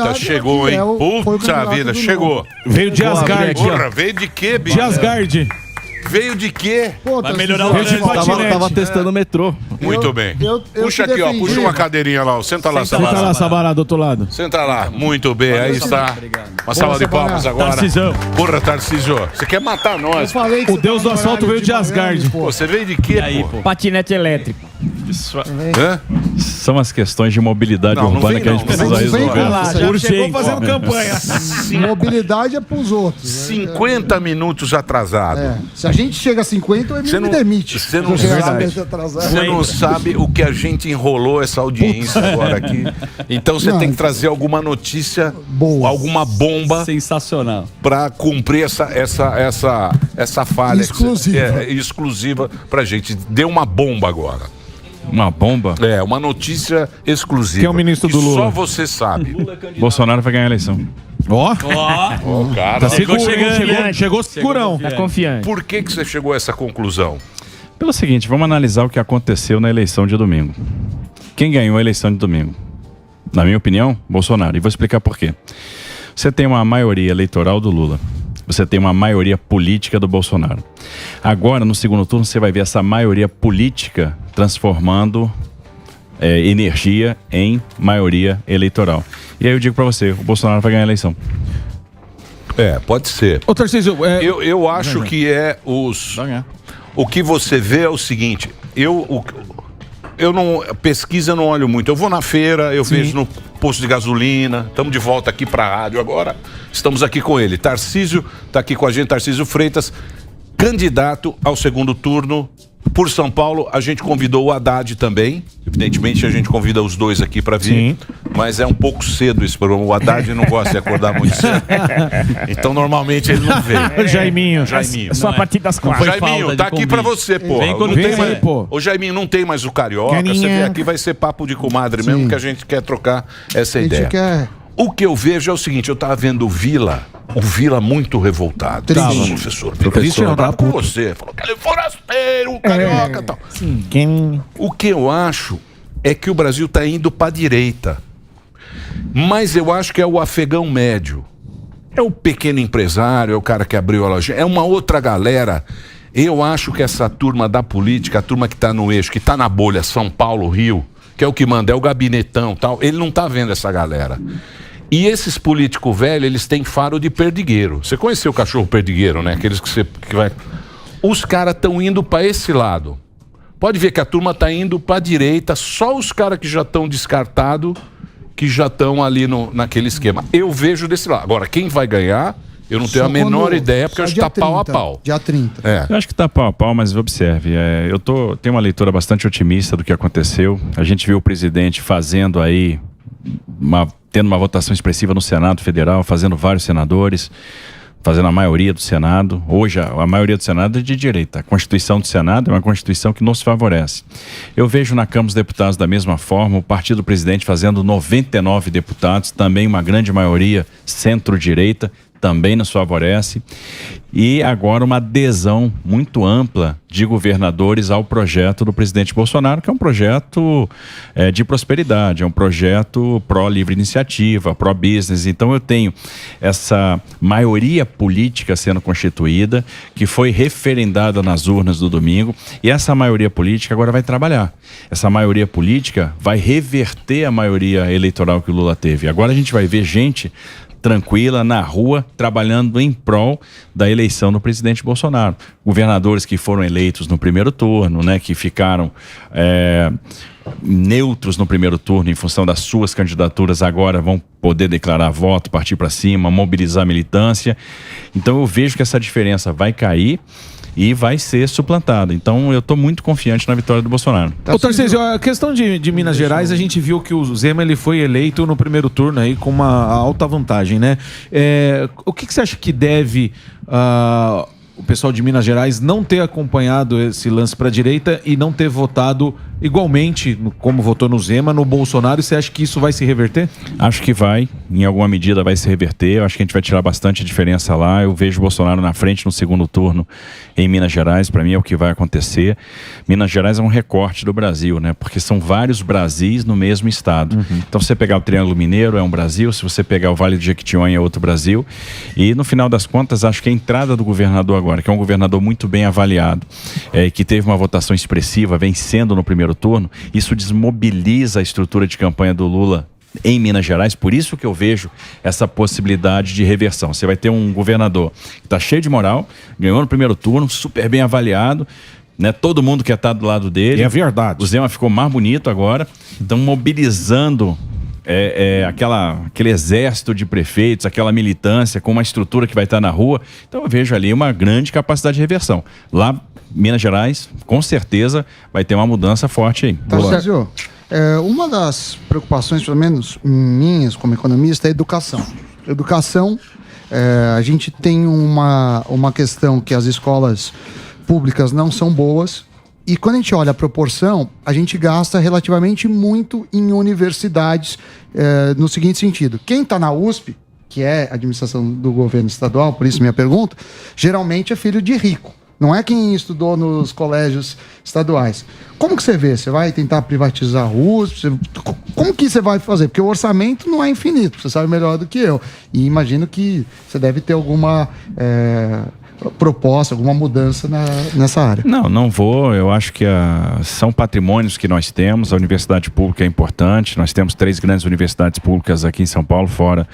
Puta, chegou, hein? Puta vida, chegou. Veio de Asgard. Porra, veio de quê, bicho? De Asgard. Veio de quê? Vai melhorar o trânsito. Tava testando o metrô. Muito bem. Puxa aqui, ó. Puxa uma cadeirinha lá. Senta lá, Senta lá, Sabará, do outro lado. Senta lá. Muito bem, aí está. Uma salva de palmas agora. Tarcisão. Porra, Tarcísio. Você quer matar nós? O deus do asfalto veio de Asgard. Pô, você veio de quê, pô? Patinete elétrico. Hã? São as questões de mobilidade Não, não urbana vem que a gente não. precisa Não vem resolver. lá, Já chegou fazendo campanha. Mobilidade é pros outros. 50 minutos atrasado. É. Se a gente chega a 50, o Emílio me demite. Você não, Se eu chegar sabe, atrasado. você não sabe o que a gente enrolou essa audiência agora aqui. Então você Não, tem que trazer alguma notícia, boa, alguma bomba Sensacional. para cumprir essa falha exclusiva. Exclusiva pra gente. Dê uma bomba agora. Uma bomba? É, uma notícia exclusiva. Quem é o ministro do que Lula? Só você sabe. Bolsonaro vai ganhar a eleição. Ó, Ô, cara, tá seguro, chegou segurão. Tá confiante. por que você chegou a essa conclusão? Pelo seguinte, vamos analisar o que aconteceu na eleição de domingo. Quem ganhou a eleição de domingo? Na minha opinião, Bolsonaro. E vou explicar por quê. Você tem uma maioria eleitoral do Lula. Você tem uma maioria política do Bolsonaro. Agora, no segundo turno, você vai ver essa maioria política transformando energia em maioria eleitoral. E aí eu digo pra você, o Bolsonaro vai ganhar a eleição. É, pode ser. Ô, Tarcísio, Eu acho que é os... Vai ganhar. O que você vê é o seguinte, eu não... Pesquisa eu não olho muito. Eu vou na feira, eu vejo no posto de gasolina. Estamos de volta aqui para a rádio agora. Estamos aqui com ele. Tarcísio está aqui com a gente, Tarcísio Freitas, candidato ao segundo turno por São Paulo. A gente convidou o Haddad também. Evidentemente a gente convida os dois aqui para vir. Sim. Mas é um pouco cedo esse programa. O Haddad não gosta de acordar muito cedo. Então normalmente ele não vem. Jaiminho. Só a partir das 4. Jaiminho, tá aqui pra você, pô. Vem quando Não tem vem mais... aí, pô. Ô, Jaiminho, não tem mais o Carioca. Caninha. Você vem aqui, vai ser papo de comadre mesmo, que a gente quer trocar essa A gente ideia. quer... O que eu vejo é o seguinte, eu tava vendo o Vila muito revoltado. Triste. Tava, professor. Triste não, tá com puto. você. Falou que ele é forasteiro, carioca e tal. Quem... O que eu acho é que o Brasil tá indo pra direita. Mas eu acho que é o afegão médio. É o pequeno empresário, é o cara que abriu a loja. É uma outra galera. Eu acho que essa turma da política, a turma que tá no eixo, que tá na bolha São Paulo, Rio, que é o que manda, é o gabinetão e tal, ele não tá vendo essa galera. E esses políticos velhos, eles têm faro de perdigueiro. Você conheceu o cachorro perdigueiro, né? Aqueles que vai... Os caras estão indo para esse lado. Pode ver que a turma tá indo para a direita, só os caras que já estão descartados, que já estão ali naquele esquema. Eu vejo desse lado. Agora, quem vai ganhar, eu não tenho a menor ideia, porque eu acho que tá pau a pau. Dia 30. É. Eu acho que tá pau a pau, mas observe, tenho uma leitura bastante otimista do que aconteceu. A gente viu o presidente fazendo aí, tendo uma votação expressiva no Senado Federal, fazendo vários senadores, fazendo a maioria do Senado. Hoje a maioria do Senado é de direita. A Constituição do Senado é uma Constituição que nos favorece. Eu vejo na Câmara dos Deputados da mesma forma, o partido do presidente fazendo 99 deputados, também uma grande maioria centro-direita, também nos favorece. E agora uma adesão muito ampla de governadores ao projeto do presidente Bolsonaro, que é um projeto de prosperidade, é um projeto pró-livre iniciativa, pró-business. Então eu tenho essa maioria política sendo constituída, que foi referendada nas urnas do domingo, e essa maioria política agora vai trabalhar. Essa maioria política vai reverter a maioria eleitoral que o Lula teve. Agora a gente vai ver gente tranquila, na rua, trabalhando em prol da eleição do presidente Bolsonaro. Governadores que foram eleitos no primeiro turno, né, que ficaram neutros no primeiro turno em função das suas candidaturas, agora vão poder declarar voto, partir para cima, mobilizar a militância. Então eu vejo que essa diferença vai cair e vai ser suplantada. Então eu estou muito confiante na vitória do Bolsonaro. Ô, Tarcísio, a questão de Minas Gerais, a gente viu que o Zema ele foi eleito no primeiro turno aí com uma alta vantagem, né? O que você acha que deve o pessoal de Minas Gerais não ter acompanhado esse lance para a direita e não ter votado igualmente, como votou no Zema, no Bolsonaro? E você acha que isso vai se reverter? Acho que vai. em alguma medida vai se reverter. Eu acho que a gente vai tirar bastante diferença lá. Eu vejo o Bolsonaro na frente no segundo turno em Minas Gerais. Para mim é o que vai acontecer. Minas Gerais é um recorte do Brasil, né? Porque são vários Brasis no mesmo estado. Então, se você pegar o Triângulo Mineiro é um Brasil, se você pegar o Vale do Jequitinhonha é outro Brasil. E no final das contas, acho que a entrada do governador agora, que é um governador muito bem avaliado, que teve uma votação expressiva, vencendo no primeiro turno, isso desmobiliza a estrutura de campanha do Lula em Minas Gerais. Por isso que eu vejo essa possibilidade de reversão. Você vai ter um governador que está cheio de moral, ganhou no primeiro turno, super bem avaliado, né? Todo mundo quer estar do lado dele. E é verdade. O Zema ficou mais bonito agora. Então, mobilizando aquele exército de prefeitos, aquela militância com uma estrutura que vai estar na rua. Então, eu vejo ali uma grande capacidade de reversão. Lá, Minas Gerais, com certeza, vai ter uma mudança forte aí. Tarcísio, uma das preocupações, pelo menos minhas como economista, é a educação. Educação, a gente tem uma questão que as escolas públicas não são boas, e quando a gente olha a proporção, a gente gasta relativamente muito em universidades, no seguinte sentido: quem está na USP, que é a administração do governo estadual, por isso minha pergunta, geralmente é filho de rico. Não é quem estudou nos colégios estaduais. Como que você vê? Você vai tentar privatizar a USP? Como que você vai fazer? Porque o orçamento não é infinito, você sabe melhor do que eu. E imagino que você deve ter alguma proposta, alguma mudança nessa área. Não vou. Eu acho que são patrimônios que nós temos. A universidade pública é importante. Nós temos 3 grandes universidades públicas aqui em São Paulo, fora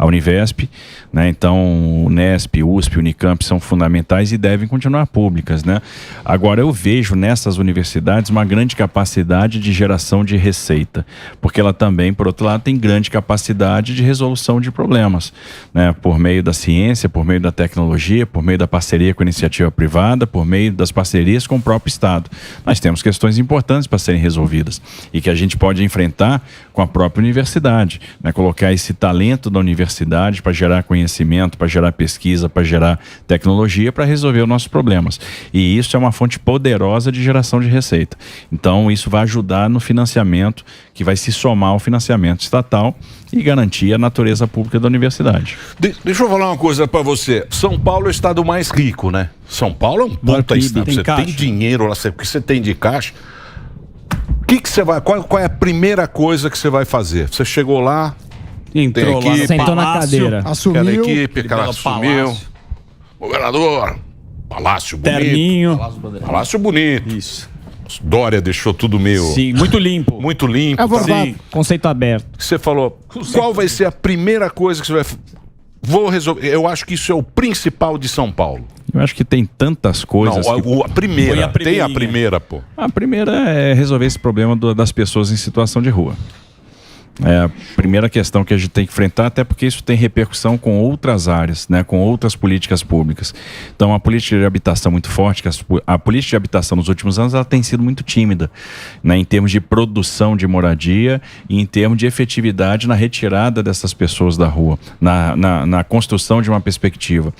a Univesp, né? Então, Unesp, USP, Unicamp são fundamentais e devem continuar públicas, né? Agora, eu vejo nessas universidades uma grande capacidade de geração de receita, porque ela também, por outro lado, tem grande capacidade de resolução de problemas, né? Por meio da ciência, por meio da tecnologia, por meio da parceria com a iniciativa privada, por meio das parcerias com o próprio Estado. Nós temos questões importantes para serem resolvidas e que a gente pode enfrentar com a própria universidade, né? Colocar esse talento da universidade para gerar conhecimento, para gerar pesquisa, para gerar tecnologia, para resolver os nossos problemas. E isso é uma fonte poderosa de geração de receita. Então, isso vai ajudar no financiamento, que vai se somar ao financiamento estatal e garantir a natureza pública da universidade. Deixa eu falar uma coisa para você. São Paulo é o estado mais rico, né? São Paulo é um puta estado. Você tem dinheiro lá, o que você tem de caixa. Que você vai? Qual é a primeira coisa que você vai fazer? Você chegou lá, entrou lá, sentou na cadeira, assumiu, aquela equipe, aquela assumiu. Governador, palácio bonito. Terninho. Palácio bonito. Isso. Dória deixou tudo meio... Sim, muito limpo. Muito limpo. Sim. Conceito aberto. Você falou, qual vai ser a primeira coisa que você vai... Vou resolver. Eu acho que isso é o principal de São Paulo. Eu acho que tem tantas coisas. Não, a primeira. Tem a primeira, pô. A primeira é resolver esse problema das pessoas em situação de rua. É a primeira questão que a gente tem que enfrentar, até porque isso tem repercussão com outras áreas, né, com outras políticas públicas. Então, a política de habitação muito forte, a política de habitação nos últimos anos ela tem sido muito tímida, né, em termos de produção de moradia e em termos de efetividade na retirada dessas pessoas da rua, na construção de uma perspectiva.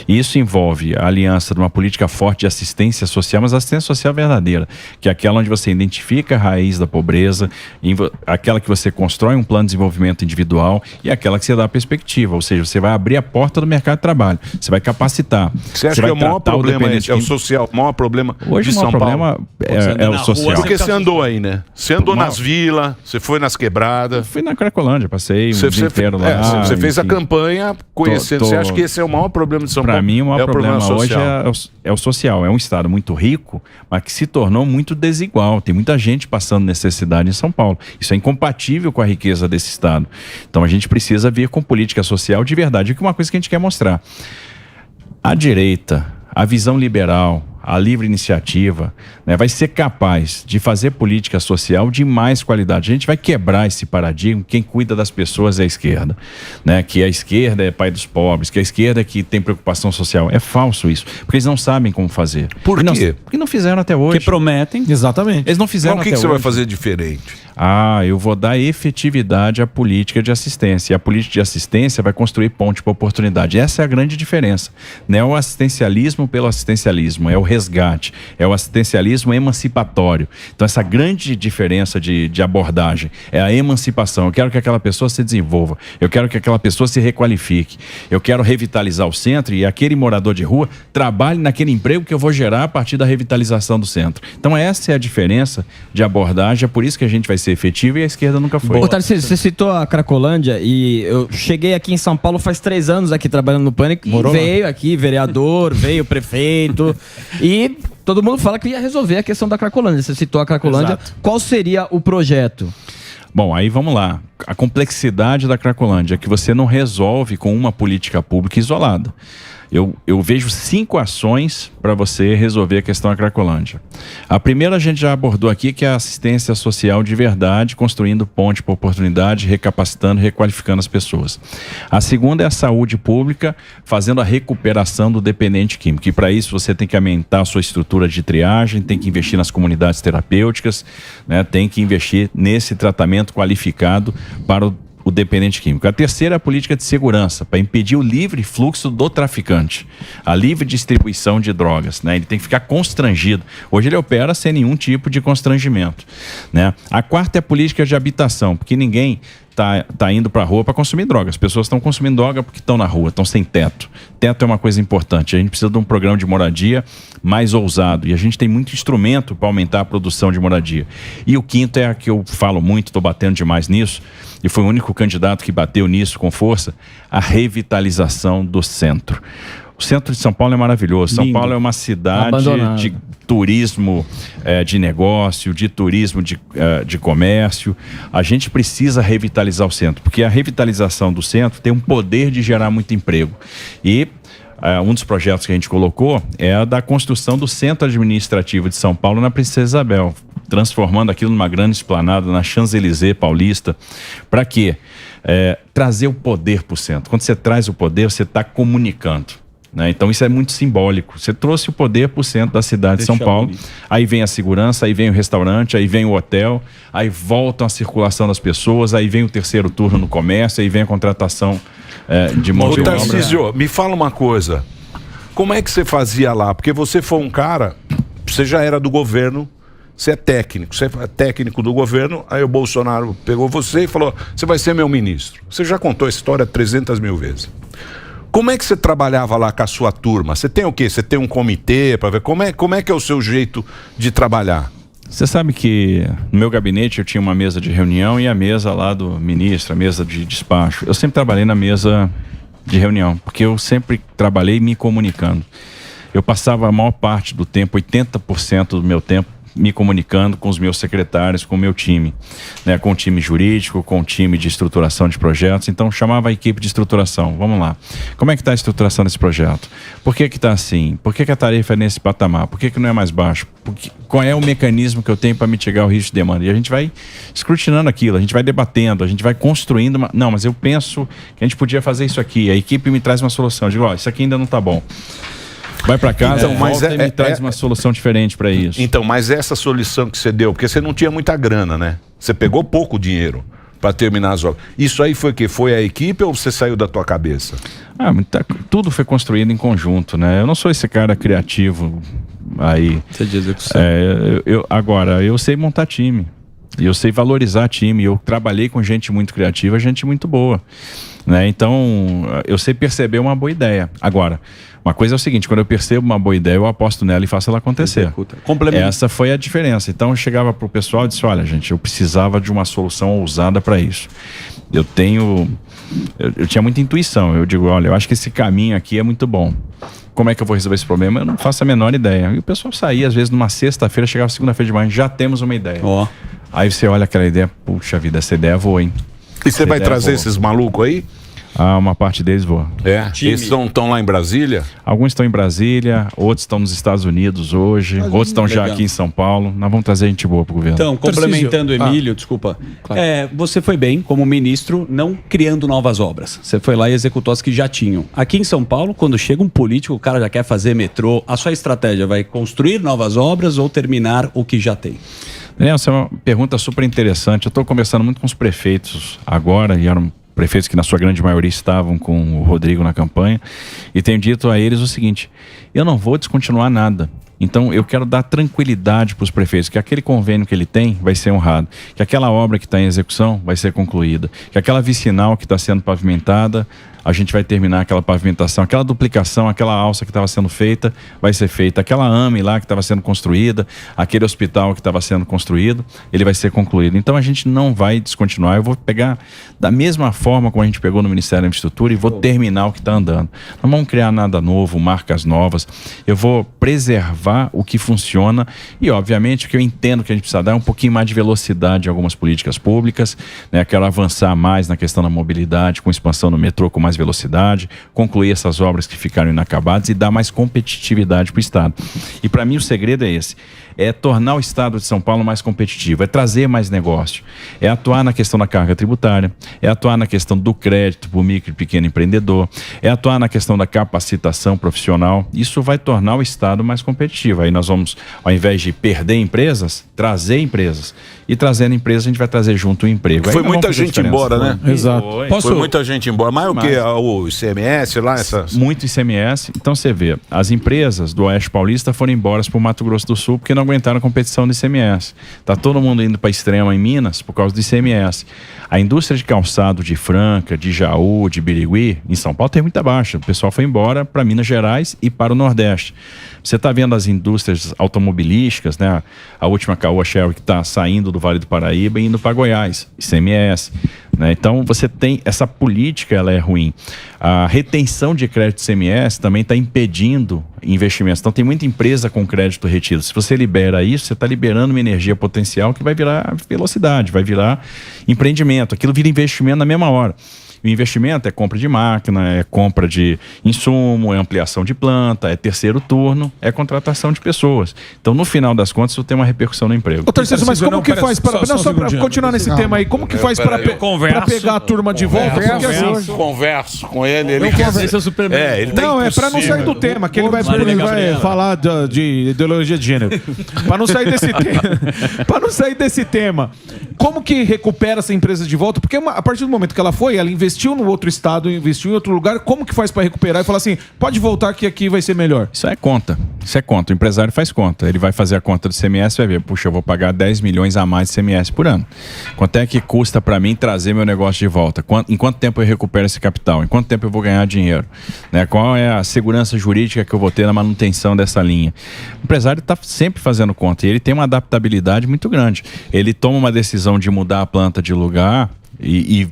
E isso envolve a aliança de uma política forte de assistência social, mas assistência social verdadeira, que é aquela onde você identifica a raiz da pobreza, aquela que você constrói um plano de desenvolvimento individual e aquela que você dá a perspectiva, ou seja, você vai abrir a porta do mercado de trabalho, você vai capacitar. Você acha que o maior problema é o social, o maior problema hoje de São Paulo? É o social. Porque você andou aí, né? Você andou nas vilas, você foi nas quebradas. Fui na Cracolândia, passei um dia inteiro lá. Você fez a campanha conhecendo. Você acha que esse é o maior problema de São Paulo? Para mim, o maior problema hoje é o social. É um estado muito rico, mas que se tornou muito desigual. Tem muita gente passando necessidade em São Paulo. Isso é incompatível com a riqueza desse estado. Então a gente precisa vir com política social de verdade, que é uma coisa que a gente quer mostrar. A direita, a visão liberal, a livre iniciativa, né, vai ser capaz de fazer política social de mais qualidade. A gente vai quebrar esse paradigma, quem cuida das pessoas é a esquerda, né, que a esquerda é pai dos pobres, que a esquerda é que tem preocupação social. É falso isso, porque eles não sabem como fazer. Por quê? Porque não fizeram até hoje. Que prometem. Exatamente. Eles não fizeram até hoje. Mas o que você vai fazer diferente? eu vou dar efetividade à política de assistência. E a política de assistência vai construir ponte para oportunidade. Essa é a grande diferença. Não é o assistencialismo pelo assistencialismo, é o resgate, é o assistencialismo emancipatório. Então, essa grande diferença de abordagem é a emancipação. Eu quero que aquela pessoa se desenvolva, eu quero que aquela pessoa se requalifique, eu quero revitalizar o centro e aquele morador de rua trabalhe naquele emprego que eu vou gerar a partir da revitalização do centro. Então, essa é a diferença de abordagem, é por isso que a gente vai ser efetivo e a esquerda nunca foi. Ô, Tarcísio, você citou a Cracolândia e eu cheguei aqui em São Paulo faz 3 anos aqui trabalhando no Pânico e veio aqui vereador, veio prefeito e todo mundo fala que ia resolver a questão da Cracolândia. Você citou a Cracolândia. Exato. Qual seria o projeto? Bom, aí vamos lá. A complexidade da Cracolândia é que você não resolve com uma política pública isolada. Eu vejo 5 ações para você resolver a questão da Cracolândia. A primeira a gente já abordou aqui, que é a assistência social de verdade, construindo ponte para oportunidade, recapacitando, requalificando as pessoas. A segunda é a saúde pública, fazendo a recuperação do dependente químico. E para isso você tem que aumentar a sua estrutura de triagem, tem que investir nas comunidades terapêuticas, né, tem que investir nesse tratamento qualificado para o dependente químico. A terceira é a política de segurança, para impedir o livre fluxo do traficante, a livre distribuição de drogas, né? Ele tem que ficar constrangido. Hoje ele opera sem nenhum tipo de constrangimento, né? A quarta é a política de habitação, porque ninguém tá indo para a rua para consumir droga. As pessoas estão consumindo droga porque estão na rua, estão sem teto. Teto é uma coisa importante. A gente precisa de um programa de moradia mais ousado e a gente tem muito instrumento para aumentar a produção de moradia. E o quinto é a que eu falo muito, estou batendo demais nisso, e foi o único candidato que bateu nisso com força, a revitalização do centro. O centro de São Paulo é maravilhoso. São Paulo é uma cidade de turismo de negócio, de turismo de comércio. A gente precisa revitalizar o centro, porque a revitalização do centro tem um poder de gerar muito emprego. E um dos projetos que a gente colocou é a da construção do Centro Administrativo de São Paulo na Princesa Isabel, transformando aquilo numa grande esplanada na Champs-Élysées paulista. Para quê? Trazer o poder para o centro. Quando você traz o poder, você está comunicando, né? Então isso é muito simbólico. Você trouxe o poder para o centro da cidade de São Paulo. Aí vem a segurança, aí vem o restaurante, aí vem o hotel, aí volta a circulação das pessoas, aí vem o terceiro turno no comércio, aí vem a contratação de mão de obra. Tarcísio, me fala uma coisa. Como é que você fazia lá? Porque você foi um cara, você já era do governo, você é técnico do governo, aí o Bolsonaro pegou você e falou, você vai ser meu ministro. Você já contou a história 300 mil vezes. Como é que você trabalhava lá com a sua turma? Você tem o quê? Você tem um comitê para ver como é que é o seu jeito de trabalhar? Você sabe que no meu gabinete eu tinha uma mesa de reunião e a mesa lá do ministro, a mesa de despacho. Eu sempre trabalhei na mesa de reunião, porque eu sempre trabalhei me comunicando. Eu passava a maior parte do tempo, 80% do meu tempo, me comunicando com os meus secretários, com o meu time, né, com o time jurídico, com o time de estruturação de projetos. Então chamava a equipe de estruturação. Vamos lá. Como é que está a estruturação desse projeto? Por que está assim? Por que a tarifa é nesse patamar? Por que não é mais baixo? Qual é o mecanismo que eu tenho para mitigar o risco de demanda? E a gente vai escrutinando aquilo, a gente vai debatendo, a gente vai construindo. Não, mas eu penso que a gente podia fazer isso aqui. A equipe me traz uma solução. Eu digo, isso aqui ainda não está bom. Vai para casa, então, volta e me traz uma solução diferente para isso. Então, mas essa solução que você deu, porque você não tinha muita grana, né? Você pegou pouco dinheiro para terminar as obras. Isso aí foi o quê? Foi a equipe ou você saiu da tua cabeça? Tudo foi construído em conjunto, né? Eu não sou esse cara criativo aí. Você diz execução. Agora, eu sei montar time. E eu sei valorizar time. Eu trabalhei com gente muito criativa, gente muito boa, né? Então, eu sei perceber uma boa ideia. Agora, uma coisa é o seguinte, quando eu percebo uma boa ideia, eu aposto nela e faço ela acontecer. Essa foi a diferença. Então eu chegava pro pessoal e disse, olha gente, eu precisava de uma solução ousada para isso. Eu tinha muita intuição. Eu digo, olha, eu acho que esse caminho aqui é muito bom. Como é que eu vou resolver esse problema? Eu não faço a menor ideia. E o pessoal saía, às vezes, numa sexta-feira, chegava segunda-feira de manhã, já temos uma ideia. Aí você olha aquela ideia, puxa vida, essa ideia voa, hein? E você vai trazer esses malucos aí? Uma parte deles voa. Eles estão lá em Brasília? Alguns estão em Brasília, outros estão nos Estados Unidos hoje, outros estão já aqui em São Paulo. Nós vamos trazer gente boa para o governo. Então, complementando o Emílio, desculpa. Claro. Você foi bem como ministro, não criando novas obras. Você foi lá e executou as que já tinham. Aqui em São Paulo, quando chega um político, o cara já quer fazer metrô. A sua estratégia vai construir novas obras ou terminar o que já tem? Essa é uma pergunta super interessante. Eu estou conversando muito com os prefeitos agora, e eram prefeitos que na sua grande maioria estavam com o Rodrigo na campanha, e tenho dito a eles o seguinte: eu não vou descontinuar nada. Então eu quero dar tranquilidade para os prefeitos, que aquele convênio que ele tem vai ser honrado, que aquela obra que está em execução vai ser concluída, que aquela vicinal que está sendo pavimentada, a gente vai terminar aquela pavimentação, aquela duplicação, aquela alça que estava sendo feita, vai ser feita, aquela AME lá que estava sendo construída, aquele hospital que estava sendo construído, ele vai ser concluído. Então a gente não vai descontinuar, eu vou pegar da mesma forma como a gente pegou no Ministério da Infraestrutura e vou terminar o que está andando. Não vamos criar nada novo, marcas novas, eu vou preservar o que funciona e, obviamente, o que eu entendo que a gente precisa dar é um pouquinho mais de velocidade em algumas políticas públicas, né? Quero avançar mais na questão da mobilidade, com expansão no metrô com mais velocidade, concluir essas obras que ficaram inacabadas e dar mais competitividade para o Estado. E para mim o segredo é esse, é tornar o Estado de São Paulo mais competitivo, é trazer mais negócio, é atuar na questão da carga tributária, é atuar na questão do crédito para o micro e pequeno empreendedor, é atuar na questão da capacitação profissional. Isso vai tornar o Estado mais competitivo. Aí nós vamos, ao invés de perder empresas, trazer empresas. E trazendo empresas, a gente vai trazer junto o emprego. Foi muita gente embora, né? Exato. Foi muita gente embora. Mas o que? O ICMS lá? Muito ICMS. Então você vê, as empresas do Oeste Paulista foram embora para o Mato Grosso do Sul porque não aguentaram a competição do ICMS. Está todo mundo indo para a Extrema em Minas por causa do ICMS. A indústria de calçado de Franca, de Jaú, de Birigui, em São Paulo tem muita baixa. O pessoal foi embora para Minas Gerais e para o Nordeste. Você está vendo as indústrias automobilísticas, né? A última Caoa Sherry que está saindo do Vale do Paraíba e indo para Goiás, ICMS. Né? Então você tem essa política, ela é ruim. A retenção de crédito ICMS também está impedindo investimentos. Então tem muita empresa com crédito retido. Se você libera isso, você está liberando uma energia potencial que vai virar velocidade, vai virar empreendimento. Aquilo vira investimento na mesma hora. O investimento é compra de máquina, é compra de insumo, é ampliação de planta, é terceiro turno, é contratação de pessoas. Então, no final das contas, isso tem uma repercussão no emprego. Ô, Tarcísio, mas como que faz para... Só para continuar nesse tema aí, como que faz para pegar a turma de volta? Porque assim... Converso com ele. Ele não, é para não sair do tema, que ele vai falar de ideologia de gênero. Para não sair desse tema. Para não sair desse tema. Como que recupera essa empresa de volta? Porque a partir do momento que ela foi, ela investiu no outro estado, investiu em outro lugar. Como que faz para recuperar e falar assim, pode voltar que aqui vai ser melhor? Isso é conta. O empresário faz conta. Ele vai fazer a conta do ICMS e vai ver, puxa, eu vou pagar 10 milhões a mais de ICMS por ano. Quanto é que custa para mim trazer meu negócio de volta? Em quanto tempo eu recupero esse capital? Em quanto tempo eu vou ganhar dinheiro? Né? Qual é a segurança jurídica que eu vou ter na manutenção dessa linha? O empresário está sempre fazendo conta e ele tem uma adaptabilidade muito grande. Ele toma uma decisão de mudar a planta de lugar e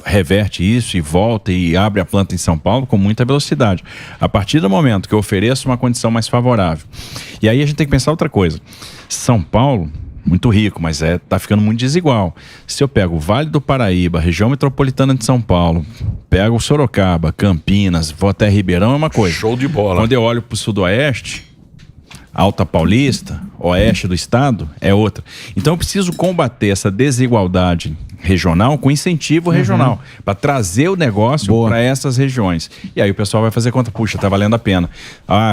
reverte isso e volta e abre a planta em São Paulo com muita velocidade. A partir do momento que eu ofereço uma condição mais favorável. E aí a gente tem que pensar outra coisa. São Paulo, muito rico, mas tá ficando muito desigual. Se eu pego o Vale do Paraíba, região metropolitana de São Paulo, pego Sorocaba, Campinas, vou até Ribeirão, é uma coisa. Show de bola. Quando eu olho para o Sudoeste, Alta Paulista, Oeste do Estado, é outra. Então eu preciso combater essa desigualdade regional com incentivo regional, para trazer o negócio para essas regiões. E aí o pessoal vai fazer conta, puxa, tá valendo a pena.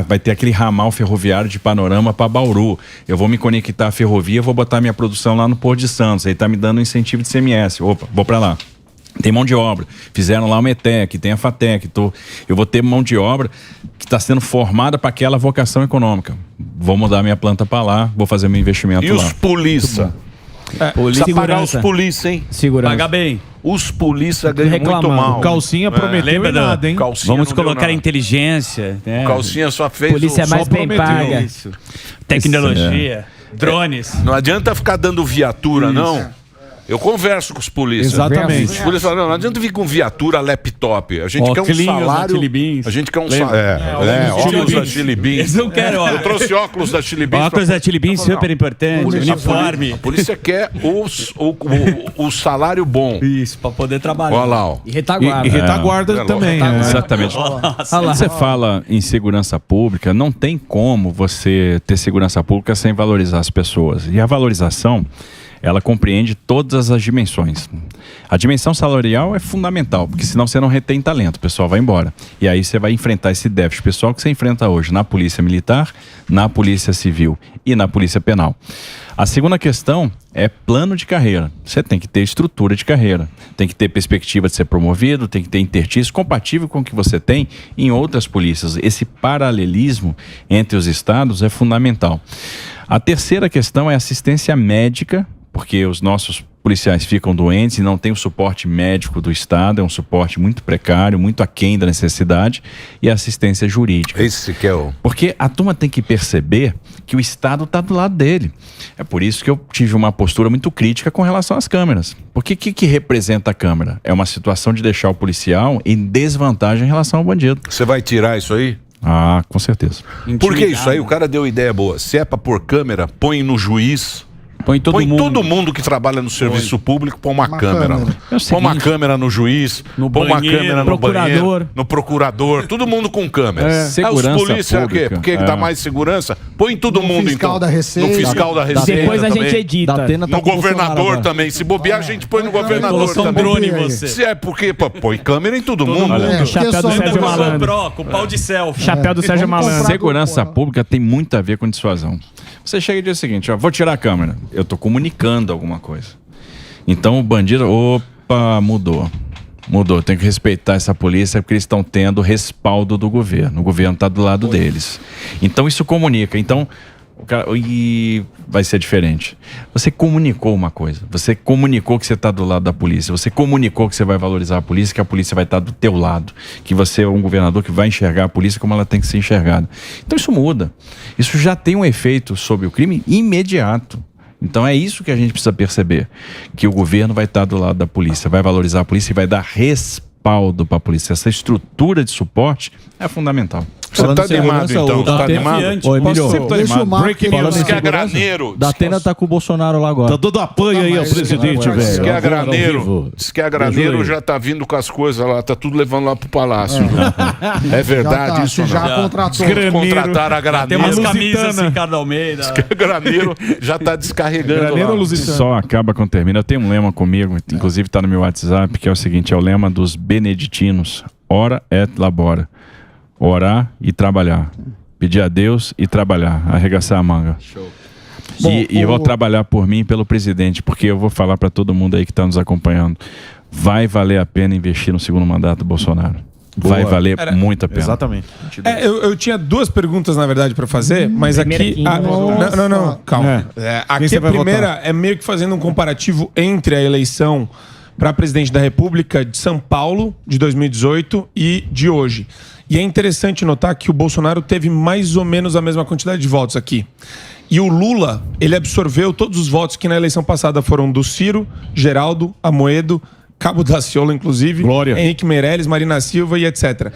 Vai ter aquele ramal ferroviário de Panorama para Bauru. Eu vou me conectar à ferrovia, vou botar minha produção lá no Porto de Santos. Aí tá me dando um incentivo de CMS. Opa, vou para lá. Tem mão de obra, fizeram lá o METEC, tem a FATEC, eu vou ter mão de obra que está sendo formada para aquela vocação econômica. Vou mudar minha planta para lá, vou fazer meu investimento lá. E os polícia? Precisa pagar os polícia, hein? Segurança. Paga bem. Os polícia ganham muito mal. O Calcinha prometeu nada, hein? Calcinha Vamos colocar inteligência. O Calcinha só fez Polícia é mais bem paga. Isso. Tecnologia, drones. Não adianta ficar dando viatura, não. Eu converso com os polícias. Exatamente. Os polícias falam, não adianta vir com viatura, laptop. A gente quer um salário. A gente quer um salário. Óculos da Chili Beans. Eles não querem óculos. Eu trouxe óculos da Chili Beans. Óculos da Chili Beans, super importante. Uniforme. A polícia quer o salário bom. Isso, para poder trabalhar. Olha lá, ó. E retaguarda. E retaguarda também. Exatamente. Quando você fala em segurança pública, não tem como você ter segurança pública sem valorizar as pessoas. E a valorização ela compreende todas as dimensões. A dimensão salarial é fundamental, porque senão você não retém talento, o pessoal vai embora. E aí você vai enfrentar esse déficit pessoal que você enfrenta hoje na Polícia Militar, na Polícia Civil e na Polícia Penal. A segunda questão é plano de carreira. Você tem que ter estrutura de carreira, tem que ter perspectiva de ser promovido, tem que ter interstício compatível com o que você tem em outras polícias. Esse paralelismo entre os estados é fundamental. A terceira questão é assistência médica, porque os nossos policiais ficam doentes e não tem o suporte médico do Estado, é um suporte muito precário, muito aquém da necessidade, e assistência jurídica. Esse que é o... Porque a turma tem que perceber que o Estado está do lado dele. É por isso que eu tive uma postura muito crítica com relação às câmeras. Porque o que representa a câmera? É uma situação de deixar o policial em desvantagem em relação ao bandido. Você vai tirar isso aí? Ah, com certeza. Por que isso aí? O cara deu ideia boa. Se é pra pôr câmera, põe no juiz... Põe todo mundo que trabalha no serviço público, põe uma câmera. Põe uma câmera no juiz, põe uma câmera no banheiro, no procurador, todo mundo com câmera. Segurança os polícias, pública. Porque dá mais segurança, põe todo mundo fiscal então. da Receita. No fiscal da Receita. Depois a também. gente edita. No governador também. Se bobear, a gente põe no governador também. drone em você. Se é porque põe câmera em todo mundo. Chapéu do Sérgio Malandro. Com pau de selfie. Chapéu do Sérgio Malandro. Segurança pública tem muito a ver com dissuasão. Você chega e diz o seguinte, ó, vou tirar a câmera. Eu estou comunicando alguma coisa. Então o bandido, opa, mudou. Tem que respeitar essa polícia porque eles estão tendo respaldo do governo. O governo está do lado deles. Então isso comunica. Então, o cara, e vai ser diferente. Você comunicou uma coisa. Você comunicou que você está do lado da polícia. Você comunicou que você vai valorizar a polícia, que a polícia vai estar do teu lado. Que você é um governador que vai enxergar a polícia como ela tem que ser enxergada. Então isso muda. Isso já tem um efeito sobre o crime imediato. Então é isso que a gente precisa perceber. Que o governo vai estar do lado da polícia, vai valorizar a polícia e vai dar respaldo para a polícia. Essa estrutura de suporte é fundamental. Você tá animado então? Tá animado? Ô, Emílio, Deixa o Marco Diz que é graneiro. Datena tá com o Bolsonaro lá agora. Tá dando apanho aí ao presidente, velho. Diz que é Agora, ao graneiro. vivo. Diz que é graneiro, já tá vindo com as coisas lá, tá tudo levando lá pro palácio. É verdade isso, já não? contratou. Contrataram a Tem graneiro. umas camisas, Ricardo Almeida. Diz que é graneiro, já tá descarregando lá. Só acaba quando termina. Eu tenho um lema comigo, inclusive está no meu WhatsApp, que é o seguinte, é o lema dos beneditinos. Ora et labora. Orar e trabalhar. Pedir a Deus e trabalhar. Arregaçar a manga. Show. E eu vou trabalhar por mim e pelo presidente, porque eu vou falar para todo mundo aí que está nos acompanhando. Vai valer a pena investir no segundo mandato do Bolsonaro. Vai valer muito a pena. Exatamente. Eu tinha duas perguntas, na verdade, para fazer, mas aqui... Não, calma. Aqui a primeira é meio que fazendo um comparativo entre a eleição para presidente da República de São Paulo, de 2018, e de hoje. E é interessante notar que o Bolsonaro teve mais ou menos a mesma quantidade de votos aqui. E o Lula, ele absorveu todos os votos que na eleição passada foram do Ciro, Geraldo, Amoedo, Cabo Daciolo, inclusive, Glória. Henrique Meirelles, Marina Silva e etc.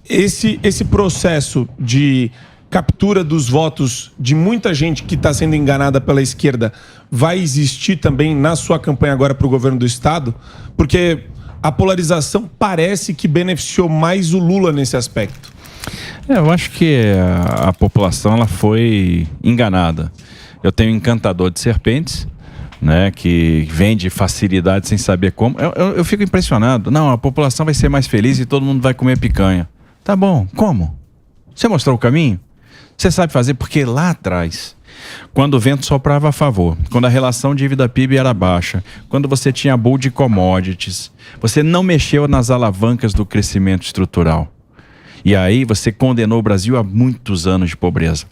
Esse processo de captura dos votos de muita gente que está sendo enganada pela esquerda vai existir também na sua campanha agora para o governo do Estado? Porque a polarização parece que beneficiou mais o Lula nesse aspecto. Eu acho que a população ela foi enganada. Eu tenho um encantador de serpentes, né, que vende facilidade sem saber como. Eu fico impressionado. Não, a população vai ser mais feliz e todo mundo vai comer picanha. Tá bom, como? Você mostrou o caminho? Você sabe fazer? Porque lá atrás, quando o vento soprava a favor, quando a relação dívida-PIB era baixa, quando você tinha bull de commodities, você não mexeu nas alavancas do crescimento estrutural. E aí você condenou o Brasil a muitos anos de pobreza.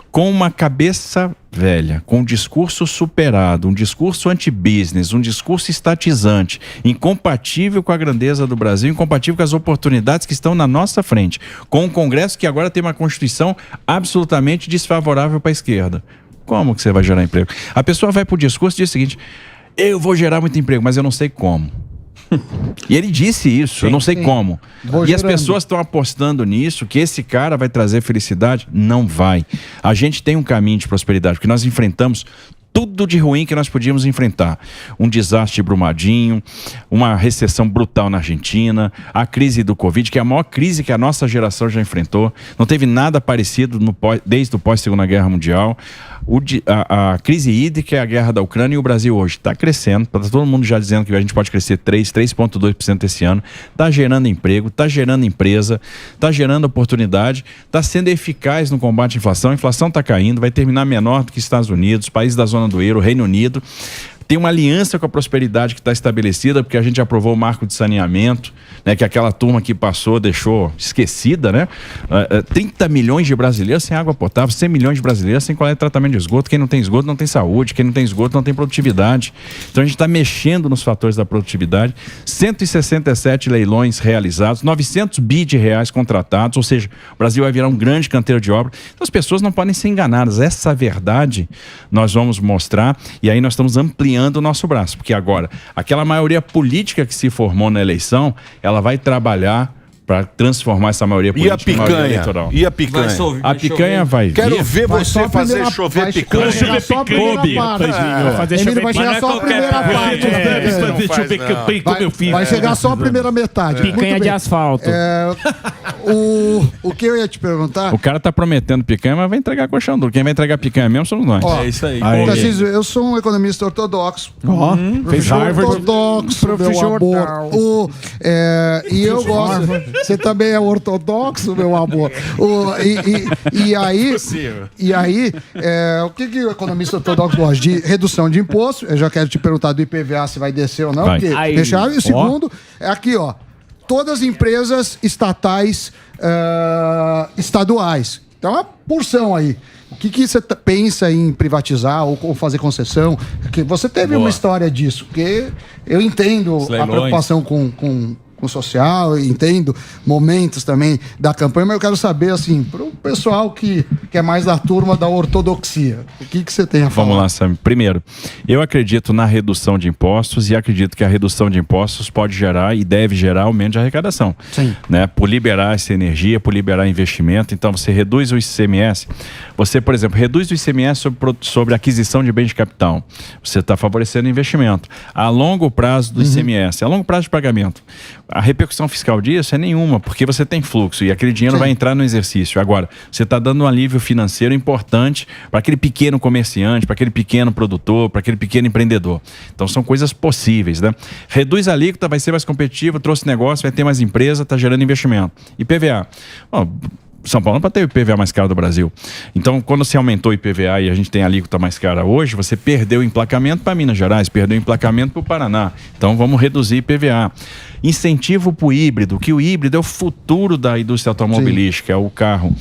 Com uma cabeça velha, com um discurso superado, um discurso anti-business, um discurso estatizante, incompatível com a grandeza do Brasil, incompatível com as oportunidades que estão na nossa frente, com um Congresso que agora tem uma Constituição absolutamente desfavorável para a esquerda. Como que você vai gerar emprego? A pessoa vai para o discurso e diz o seguinte: eu vou gerar muito emprego, mas eu não sei como. E ele disse isso, eu não sei como. E as pessoas estão apostando nisso, que esse cara vai trazer felicidade. Não vai. A gente tem um caminho de prosperidade, porque nós enfrentamos tudo de ruim que nós podíamos enfrentar. Um desastre de Brumadinho, uma recessão brutal na Argentina, a crise do Covid, que é a maior crise que a nossa geração já enfrentou. Não teve nada parecido desde o pós-Segunda Guerra Mundial. A crise hídrica é a guerra da Ucrânia, e o Brasil hoje está crescendo. Está todo mundo já dizendo que a gente pode crescer 3,2% esse ano. Está gerando emprego, está gerando empresa, está gerando oportunidade, está sendo eficaz no combate à inflação. A inflação está caindo, vai terminar menor do que Estados Unidos, países da zona do euro, Reino Unido. Tem uma aliança com a prosperidade que está estabelecida, porque a gente aprovou o marco de saneamento, né, que aquela turma que passou deixou esquecida, né? 30 milhões de brasileiros sem água potável, 100 milhões de brasileiros sem coleta de tratamento de esgoto. Quem não tem esgoto não tem saúde, quem não tem esgoto não tem produtividade. Então a gente está mexendo nos fatores da produtividade. 167 leilões realizados, 900 bi de reais contratados, ou seja, o Brasil vai virar um grande canteiro de obra. Então as pessoas não podem ser enganadas. Essa verdade nós vamos mostrar, e aí nós estamos ampliando o nosso braço, porque agora aquela maioria política que se formou na eleição, ela vai trabalhar para transformar essa maioria política em maioria eleitoral. E a picanha? A picanha vai vir. Quero ver você fazer chover picanha. Vai só a primeira parte. Vai chegar só a primeira parte. Vai chegar só a primeira metade. Picanha de asfalto. O que eu ia te perguntar... O cara tá prometendo picanha, mas vai entregar colchão duro. Quem vai entregar picanha mesmo somos nós. É isso aí. Tarcísio, eu sou um economista ortodoxo. Professor ortodoxo, meu amor. E eu gosto... Você também é ortodoxo, meu amor. E aí, o que o economista ortodoxo gosta? De redução de imposto. Eu já quero te perguntar do IPVA se vai descer ou não. Porque deixar. E o segundo é aqui, ó. Todas as empresas estatais, estaduais. Então é uma porção aí. O que você pensa em privatizar ou fazer concessão? Porque você teve uma história disso. Porque eu entendo a preocupação com social, entendo momentos também da campanha, mas eu quero saber, assim, para o pessoal que é mais da turma da ortodoxia, o que você tem a falar? Vamos lá, Sam. Primeiro, eu acredito na redução de impostos e acredito que a redução de impostos pode gerar e deve gerar aumento de arrecadação. Sim. Né? Por liberar essa energia, por liberar investimento. Então, você reduz o ICMS. Você, por exemplo, reduz o ICMS sobre aquisição de bens de capital. Você está favorecendo investimento. A longo prazo do ICMS, a longo prazo de pagamento. A repercussão fiscal disso é nenhuma, porque você tem fluxo e aquele dinheiro vai entrar no exercício. Agora, você está dando um alívio financeiro importante para aquele pequeno comerciante, para aquele pequeno produtor, para aquele pequeno empreendedor. Então, são coisas possíveis, né? Reduz a alíquota, vai ser mais competitivo, trouxe negócio, vai ter mais empresa, está gerando investimento. IPVA. Bom, São Paulo não pode ter o IPVA mais caro do Brasil. Então, quando se aumentou o IPVA e a gente tem a alíquota mais cara hoje, você perdeu o emplacamento para Minas Gerais, perdeu o emplacamento para o Paraná. Então, vamos reduzir IPVA. Incentivo para o híbrido, que o híbrido é o futuro da indústria automobilística. É o carro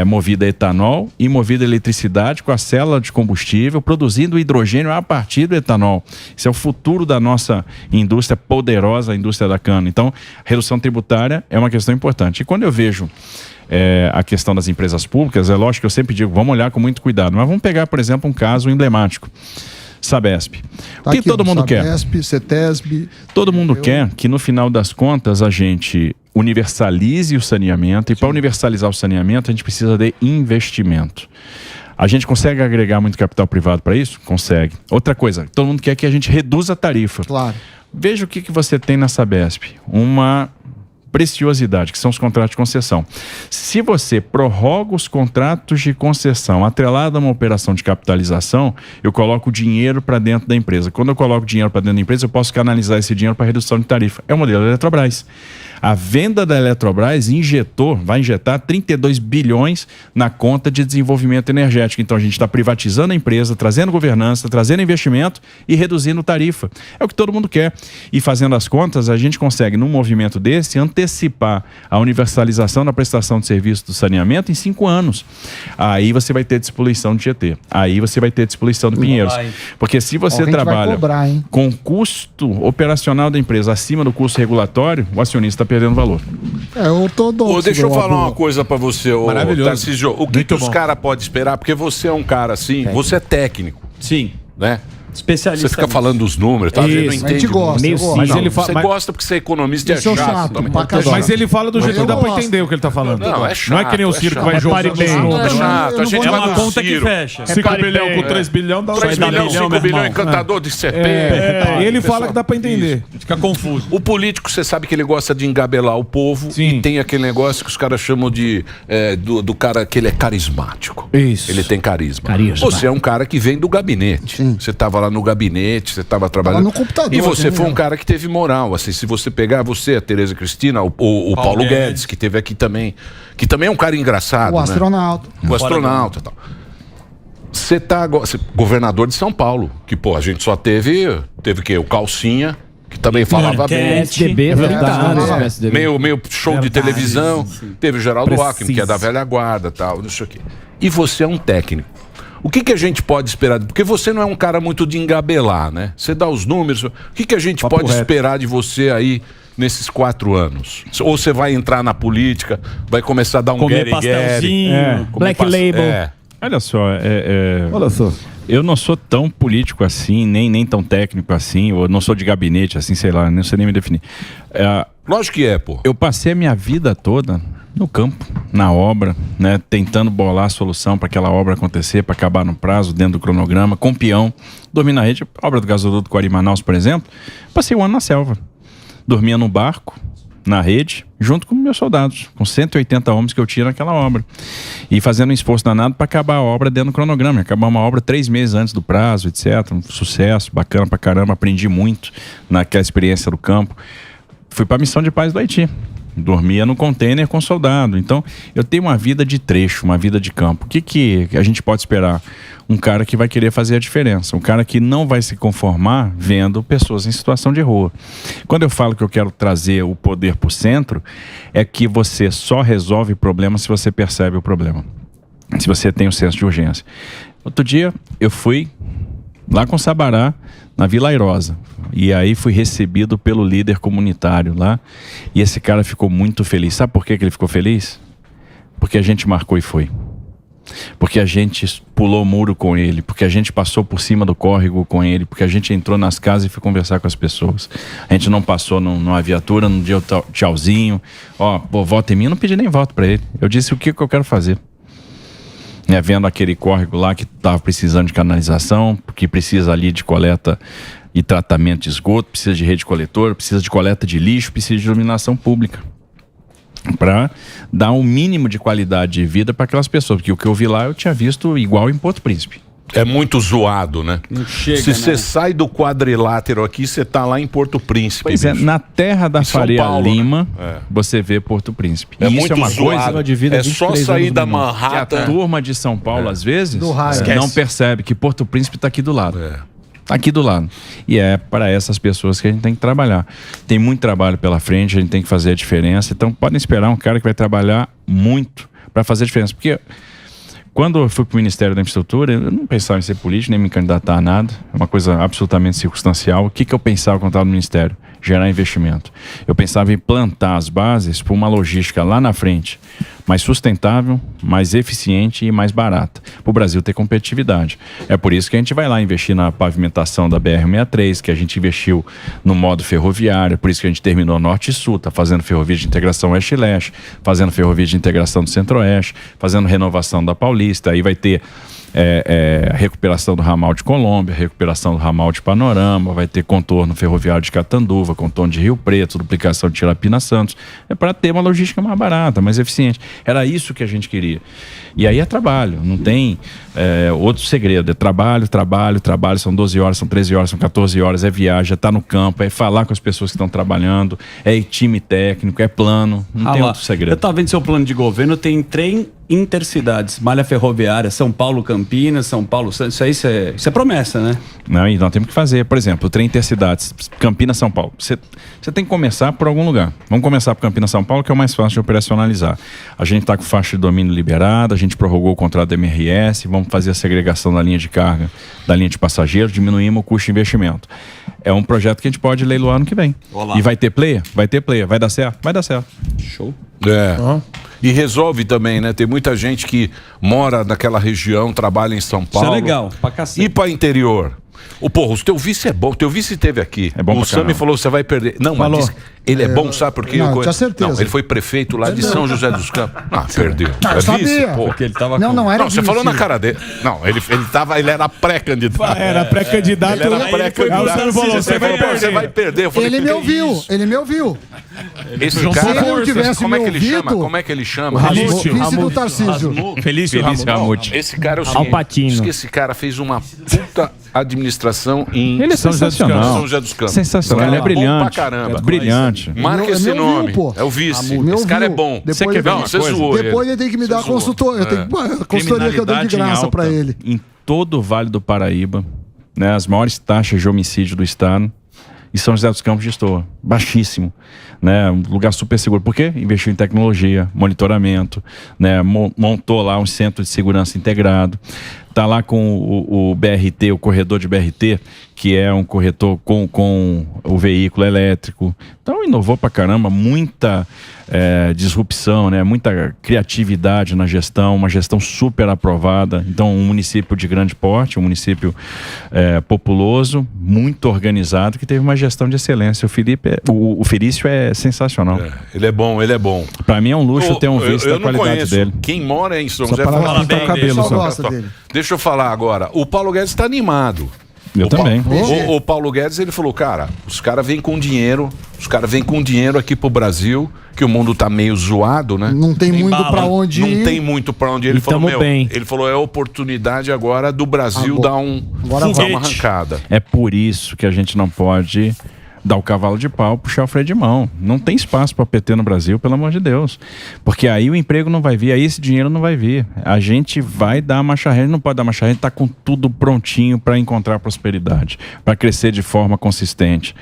movido a etanol e movido a eletricidade com a célula de combustível, produzindo hidrogênio a partir do etanol. Isso é o futuro da nossa indústria poderosa, a indústria da cana. Então, redução tributária é uma questão importante. E quando eu vejo a questão das empresas públicas, é lógico que eu sempre digo, vamos olhar com muito cuidado. Mas vamos pegar, por exemplo, um caso emblemático. Sabesp. O que todo mundo quer? Sabesp, CETESB. Todo mundo quer que, no final das contas, a gente universalize o saneamento. E para universalizar o saneamento, a gente precisa de investimento. A gente consegue agregar muito capital privado para isso? Consegue. Outra coisa, todo mundo quer que a gente reduza a tarifa. Claro. Veja o que você tem na Sabesp. Uma preciosidade, que são os contratos de concessão. Se você prorroga os contratos de concessão atrelado a uma operação de capitalização, eu coloco dinheiro para dentro da empresa. Quando eu coloco dinheiro para dentro da empresa, eu posso canalizar esse dinheiro para redução de tarifa. É o modelo da Eletrobras. A venda da Eletrobras vai injetar 32 bilhões na conta de desenvolvimento energético. Então a gente está privatizando a empresa, trazendo governança, trazendo investimento e reduzindo tarifa. É o que todo mundo quer. E fazendo as contas, a gente consegue, num movimento desse, antecipar a universalização da prestação de serviço do saneamento em 5 anos. Aí você vai ter despoluição do Tietê. Aí você vai ter despoluição do Pinheiros. Porque se você trabalha com o custo operacional da empresa acima do custo regulatório, o acionista está perdendo valor. É ortodoxo. Deixa eu falar uma coisa pra você, Maravilhoso. Tarcísio. O que os caras podem esperar? Porque você é um cara assim, você é técnico. Sim. Né? Especialista. Você fica falando dos números, tá? A gente não Isso, a entende. gente gosta, muito. eu gosto. Mas Não, ele fala- você mas- gosta porque você é economista e é Isso é chato. chato, também. pra caralho. Mas ele fala do jeito que eu dá pra gosto. entender o que ele tá falando. Não, é Não é que nem o chato, circo é vai chato. jogando Repare bem. os É números. chato. A gente É vai uma no conta que Ciro. fecha. 5 bilhões com 3 bilhões dá 3 dar bilhões, bilhão, 5 meu bilhões, irmão. encantador de CP. Ele Pessoal, fala que dá pra entender. Fica confuso. O político, você sabe que ele gosta de engabelar o povo. Sim. E tem aquele negócio que os caras chamam de do cara que ele é carismático. Isso. Ele tem carisma. Carisma. Você é um cara que vem do gabinete. Sim. Você estava lá no gabinete, você estava trabalhando. no computador, E você entendeu? foi um cara que teve moral. Assim, se você pegar você, a Tereza Cristina, o Paulo Guedes, que teve aqui também, que também é um cara engraçado. O né? astronauta. O astronauta e tal. Você tá agora, governador de São Paulo, que, pô, a gente só teve o quê? O Calcinha, que também falava bem. PSDB, É verdade. Meio show de televisão. Teve o Geraldo Preciso. Alckmin, que é da velha guarda, tal, não sei o quê. E você é um técnico. O que a gente pode esperar? Porque você não é um cara muito de engabelar, né? Você dá os números. O que a gente pode esperar de você aí nesses 4 anos? Ou você vai entrar na política, vai começar a dar um Comer guerre-guerre, pastelzinho. Black Label. Olha só, Olha só. eu não sou tão político assim, nem tão técnico assim, ou não sou de gabinete assim, sei lá, não sei nem me definir. Lógico que é, pô. Eu passei a minha vida toda no campo, na obra, né, tentando bolar a solução para aquela obra acontecer, para acabar no prazo, dentro do cronograma, com peão, dormir na rede. A obra do gasoduto Guari Manaus, por exemplo, passei 1 ano na selva. Dormia no barco, na rede, junto com meus soldados, com 180 homens que eu tinha naquela obra. E fazendo um esforço danado para acabar a obra dentro do cronograma. Acabar uma obra 3 meses antes do prazo, etc. Um sucesso, bacana pra caramba, aprendi muito naquela experiência do campo. Fui para a missão de paz do Haiti. Dormia no container com soldado. Então, eu tenho uma vida de trecho, uma vida de campo. O que a gente pode esperar? Um cara que vai querer fazer a diferença. Um cara que não vai se conformar vendo pessoas em situação de rua. Quando eu falo que eu quero trazer o poder para o centro, é que você só resolve problema se você percebe o problema. Se você tem um senso de urgência. Outro dia, eu fui lá com Sabará, na Vila Airosa. E aí fui recebido pelo líder comunitário lá. E esse cara ficou muito feliz. Sabe por que ele ficou feliz? Porque a gente marcou e foi. Porque a gente pulou o muro com ele. Porque a gente passou por cima do córrego com ele. Porque a gente entrou nas casas e foi conversar com as pessoas. A gente não passou numa viatura, não deu tchauzinho. Ó, pô, vota em mim. Eu não pedi nem voto pra ele. Eu disse o que eu quero fazer. Vendo aquele córrego lá que estava precisando de canalização, que precisa ali de coleta e tratamento de esgoto, precisa de rede coletora, precisa de coleta de lixo, precisa de iluminação pública. Para dar um mínimo de qualidade de vida para aquelas pessoas. Porque o que eu vi lá eu tinha visto igual em Porto Príncipe. É muito zoado, né? Não chega, Se você né? sai do quadrilátero aqui, você tá lá em Porto Príncipe. Pois é, bicho. na terra da Em São Faria Paulo, Lima, né? você vê Porto Príncipe. É E muito isso é uma zoado. coisa de vida, É só 23 sair anos da no mundo. que a Manhattan. turma de São Paulo, às vezes, Do raio. não percebe que Porto Príncipe está aqui do lado. É. Tá aqui do lado. E é para essas pessoas que a gente tem que trabalhar. Tem muito trabalho pela frente, a gente tem que fazer a diferença. Então podem esperar um cara que vai trabalhar muito para fazer a diferença. Porque quando eu fui para o Ministério da Infraestrutura, eu não pensava em ser político, nem me candidatar a nada. É uma coisa absolutamente circunstancial. O que eu pensava quando estava no Ministério? Gerar investimento. Eu pensava em plantar as bases para uma logística lá na frente mais sustentável, mais eficiente e mais barata, para o Brasil ter competitividade. É por isso que a gente vai lá investir na pavimentação da BR-63, que a gente investiu no modo ferroviário, é por isso que a gente terminou Norte e Sul, está fazendo ferrovia de integração Oeste-Leste, fazendo ferrovia de integração do Centro-Oeste, fazendo renovação da Paulista, aí vai ter recuperação do ramal de Colômbia, recuperação do ramal de Panorama, vai ter contorno ferroviário de Catanduva, contorno de Rio Preto, duplicação de Tirapina Santos, é para ter uma logística mais barata, mais eficiente. Era isso que a gente queria. E aí é trabalho, não tem outro segredo, é trabalho, são 12 horas, são 13 horas, são 14 horas, é viagem, é estar no campo, é falar com as pessoas que estão trabalhando, é time técnico, é plano, não tem lá. outro segredo. Eu tava vendo seu plano de governo, tem trem intercidades, malha ferroviária, São Paulo, Campinas, São Paulo, isso aí isso é promessa, né? Não, e nós temos que fazer, por exemplo, o trem intercidades, Campinas, São Paulo. Você tem que começar por algum lugar. Vamos começar por Campinas, São Paulo, que é o mais fácil de operacionalizar. A gente está com faixa de domínio liberada, a gente prorrogou o contrato da MRS, vamos fazer a segregação da linha de carga, da linha de passageiros, diminuímos o custo de investimento. É um projeto que a gente pode leiloar ano que vem. Olá. E vai ter player? Vai ter player. Vai dar certo? Vai dar certo. Show. E resolve também, né? Tem muita gente que mora naquela região, trabalha em São Paulo. Isso é legal, pra cacete. E para interior. O teu vice é bom. O teu vice esteve aqui. É bom o pra Sami caramba. falou, você vai perder. Não, mas disse, ele é bom, sabe por quê? Não, tinha certeza. Não, ele foi prefeito lá de São José dos Campos. Ah, perdeu. Não, É sabia. vice, pô. Porque ele tava Não, não era Não, você vice. falou na cara dele. Não, ele era pré-candidato. Era pré-candidato. Ele era pré-candidato. Aí o Sami falou, você vai perder. Você vai perder. Eu falei, Ele me "Que ouviu, isso?" ele me ouviu. Esse Se cara, ele não tivesse como é que me ele ouvido- chama? Como é que ele chama? Vice do Tarcísio. Felício Ramute. Esse cara é o seguinte, Alpatino. diz que esse cara fez uma puta administração em Ele é São sensacional. José dos Campos. Sensacional, Esse ele é cara bom brilhante. pra caramba. Brilhante. Marca Me esse ouviu, nome. pô. É o vice. Me Esse cara é ouviu. bom. Depois Você quer ver uma você coisa? Zoou Depois ele tem que me dar a Você zoou. consultoria. Eu tenho a consultoria que eu dou de Criminalidade em graça alta pra ele. Em todo o Vale do Paraíba, né, as maiores taxas de homicídio do estado, e São José dos Campos destoa, baixíssimo, né, um lugar super seguro. Por quê? Investiu em tecnologia, monitoramento, né, montou lá um centro de segurança integrado, tá lá com o BRT, o corredor de BRT, que é um corredor com o veículo elétrico. Então inovou pra caramba, muita disrupção, né? Muita criatividade na gestão, uma gestão super aprovada. Então um município de grande porte, um município populoso, muito organizado, que teve uma gestão de excelência. O Felício é sensacional. Ele é bom, ele é bom. Pra mim é um luxo ter um vice da eu não qualidade conheço. dele. Quem mora em São Só José para fala pintar bem o cabelo, dele. só gosta dele. Deixa eu falar agora. O Paulo Guedes está animado. Eu também. O Paulo Guedes, ele falou, cara, os caras vêm com dinheiro, aqui pro Brasil, que o mundo tá meio zoado, né? Não tem muito pra onde Não ir. tem muito pra onde ir. Ele E falou, tamo bem. ele falou, é a oportunidade agora do Brasil Agora- dar uma vai. arrancada. É por isso que a gente não pode dar o cavalo de pau, puxar o freio de mão. Não tem espaço para PT no Brasil, pelo amor de Deus. Porque aí o emprego não vai vir, aí esse dinheiro não vai vir. A gente vai dar a marcha ré, não pode dar marcha ré, a gente está com tudo prontinho para encontrar prosperidade, para crescer de forma consistente.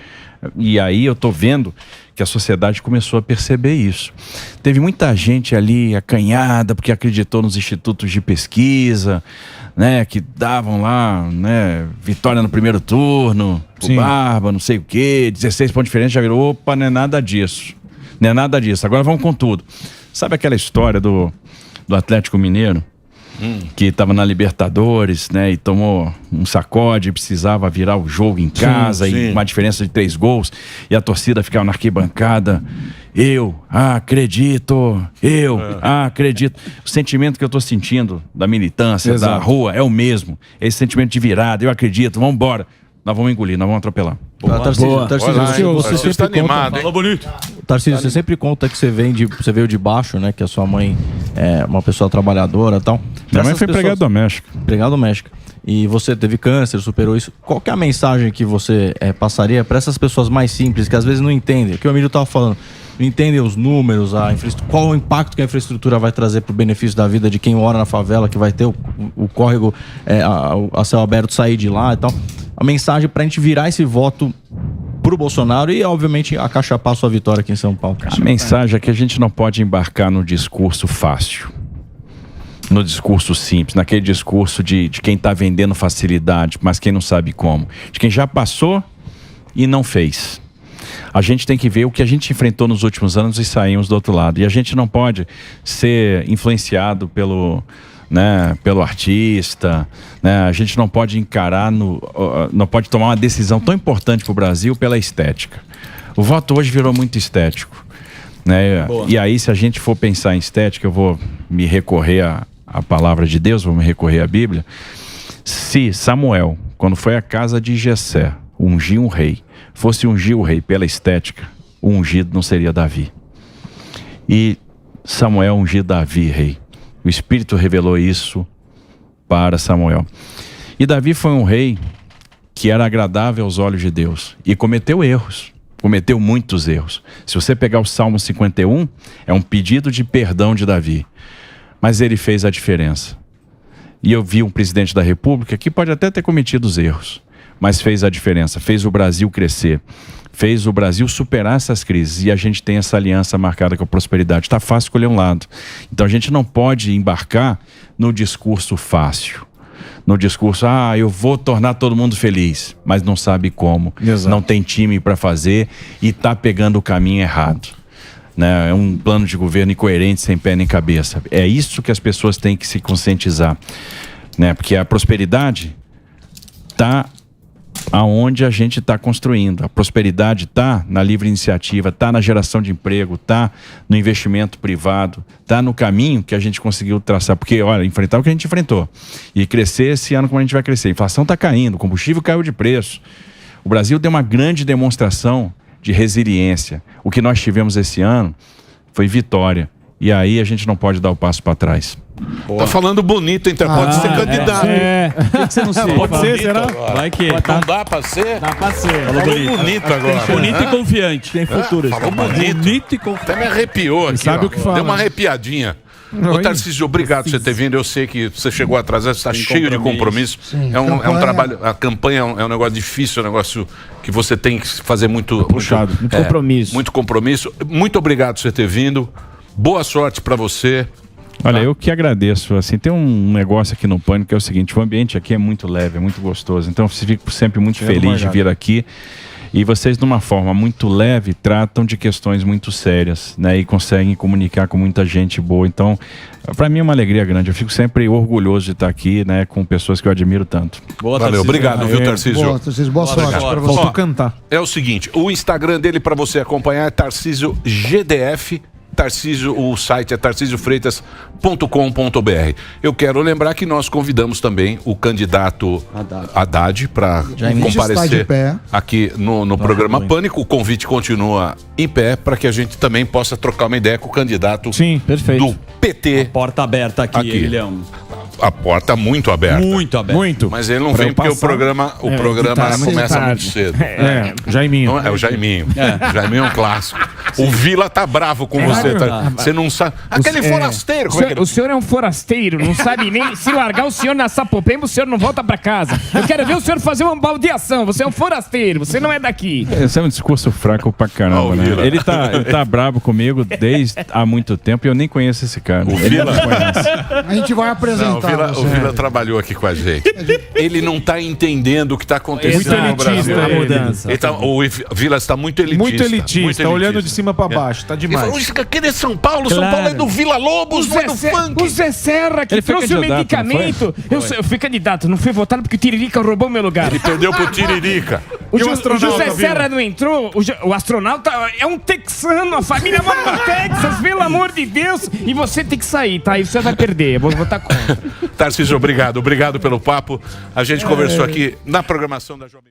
E aí eu tô vendo que a sociedade começou a perceber isso. Teve muita gente ali acanhada porque acreditou nos institutos de pesquisa, né, que davam lá, né, vitória no primeiro turno, o Barba, não sei o quê, 16 pontos diferentes, já virou, opa, não é nada disso. Não é nada disso. Agora vamos com tudo. Sabe aquela história do Atlético Mineiro? Que estava na Libertadores, né, e tomou um sacode, precisava virar o jogo em casa, e uma diferença de 3 gols, e a torcida ficava na arquibancada. Eu acredito. O sentimento que eu estou sentindo da militância, da rua, é o mesmo. Esse sentimento de virada, eu acredito, vamos embora. Nós vamos engolir, nós vamos atropelar. Tarcísio, você Você está sempre animado, hein? Tarcísio, você sempre conta que você veio de baixo, né? Que a sua mãe é uma pessoa trabalhadora e tal. Minha mãe Essas foi empregada pessoas- doméstica. Empregada doméstica. E você teve câncer, superou isso. Qual que é a mensagem que você passaria para essas pessoas mais simples, que às vezes não entendem? O que o Emílio estava falando. Não entendem os números, qual o impacto que a infraestrutura vai trazer para o benefício da vida de quem mora na favela, que vai ter o córrego a céu aberto, sair de lá e tal. A mensagem para a gente virar esse voto pro Bolsonaro e, obviamente, acachapar a sua vitória aqui em São Paulo. A mensagem é que a gente não pode embarcar no discurso fácil, no discurso simples, naquele discurso de quem está vendendo facilidade, mas quem não sabe como, de quem já passou e não fez. A gente tem que ver o que a gente enfrentou nos últimos anos e saímos do outro lado. E a gente não pode ser influenciado pelo artista, né? A gente não pode encarar, não pode tomar uma decisão tão importante para o Brasil pela estética. O voto hoje virou muito estético, né? E aí, se a gente for pensar em estética, eu vou me recorrer à palavra de Deus, vou me recorrer à Bíblia. Se Samuel, quando foi à casa de Jessé, ungir um rei, fosse ungir o rei pela estética, o ungido não seria Davi. E Samuel ungiu Davi rei. O Espírito revelou isso para Samuel. E Davi foi um rei que era agradável aos olhos de Deus e cometeu erros, cometeu muitos erros. Se você pegar o Salmo 51, é um pedido de perdão de Davi, mas ele fez a diferença. E eu vi um presidente da República que pode até ter cometido os erros, mas fez a diferença, fez o Brasil crescer, fez o Brasil superar essas crises, e a gente tem essa aliança marcada com a prosperidade. Está fácil escolher um lado. Então a gente não pode embarcar no discurso fácil, no discurso, eu vou tornar todo mundo feliz, mas não sabe como, não tem time para fazer e está pegando o caminho errado. Né? É um plano de governo incoerente, sem pé nem cabeça. É isso que as pessoas têm que se conscientizar, né? Porque a prosperidade está aonde a gente está construindo. A prosperidade está na livre iniciativa, está na geração de emprego, está no investimento privado, está no caminho que a gente conseguiu traçar. Porque, olha, enfrentar o que a gente enfrentou e crescer esse ano como a gente vai crescer. A inflação está caindo, o combustível caiu de preço. O Brasil deu uma grande demonstração de resiliência. O que nós tivemos esse ano foi vitória. E aí a gente não pode dar o passo para trás. Tá falando bonito, então pode ser candidato. Por que você não se Pode ser, será? Vai que Não dá pra ser? Dá pra ser. Falou bonito agora. bonito e confiante. Tem futuro. Falou bonito. Bonito e confiante. Até me arrepiou aqui. sabe Ó. o que fala. Deu uma arrepiadinha. Ô, Tarcísio, obrigado por você ter vindo. Eu sei que você chegou atrasado, você está cheio de compromisso. É um trabalho, a campanha é um negócio difícil, é um negócio que você tem que fazer muito puxado. Muito compromisso. Muito compromisso. Muito obrigado por você ter vindo. Boa sorte para você. Olha, eu que agradeço. Assim, tem um negócio aqui no Pânico que é o seguinte: o ambiente aqui é muito leve, é muito gostoso. Então, eu fico sempre muito feliz de vir aqui. E vocês, de uma forma muito leve, tratam de questões muito sérias, né? E conseguem comunicar com muita gente boa. Então, para mim é uma alegria grande. Eu fico sempre orgulhoso de estar aqui, né? Com pessoas que eu admiro tanto. Boa, Valeu, obrigado, viu, Tarcísio? Boa, Tarcísio, boa sorte para você. Faltou cantar. É o seguinte, o Instagram dele para você acompanhar é Tarcísio GDF. Tarcísio, o site é tarcisiofreitas.com.br. Eu quero lembrar que nós convidamos também o candidato Haddad para comparecer aqui no programa Pânico. O convite continua em pé para que a gente também possa trocar uma ideia com o candidato do PT. Porta aberta aqui, Emilhão. A porta muito aberta. Muito aberta. Muito. Mas ele não vem porque o programa começa muito cedo. Jaiminho. Não, é o Jaiminho. Jaiminho é um clássico. O Vila tá bravo com você. Você não sabe. Aquele forasteiro. Como é que ele... O senhor é um forasteiro, não sabe nem se largar o senhor na Sapopemba, o senhor não volta pra casa. Eu quero ver o senhor fazer uma baldeação. Você é um forasteiro, você não é daqui. Esse é um discurso fraco pra caramba, né? Ele tá bravo comigo desde há muito tempo e eu nem conheço esse cara. O Vila? A gente vai apresentar. O Vila trabalhou aqui com a gente. Ele não tá entendendo o que tá acontecendo no Brasil. A mudança. O Vila está muito elitista. Muito elitista, olhando de cima pra baixo. Tá demais. Ele falou, aquele é São Paulo. São Paulo é do Vila Lobos, não é do funk. O Zé Serra que trouxe o medicamento. Eu fui candidato, não fui votado porque o Tiririca roubou meu lugar. Ele perdeu pro Tiririca. O José Serra não entrou. O astronauta é um texano. A família mora no Texas, pelo amor de Deus. E você tem que sair, tá? E você vai perder. Eu vou votar contra. Tarcísio, obrigado. Obrigado pelo papo. A gente conversou aqui na programação da Jovem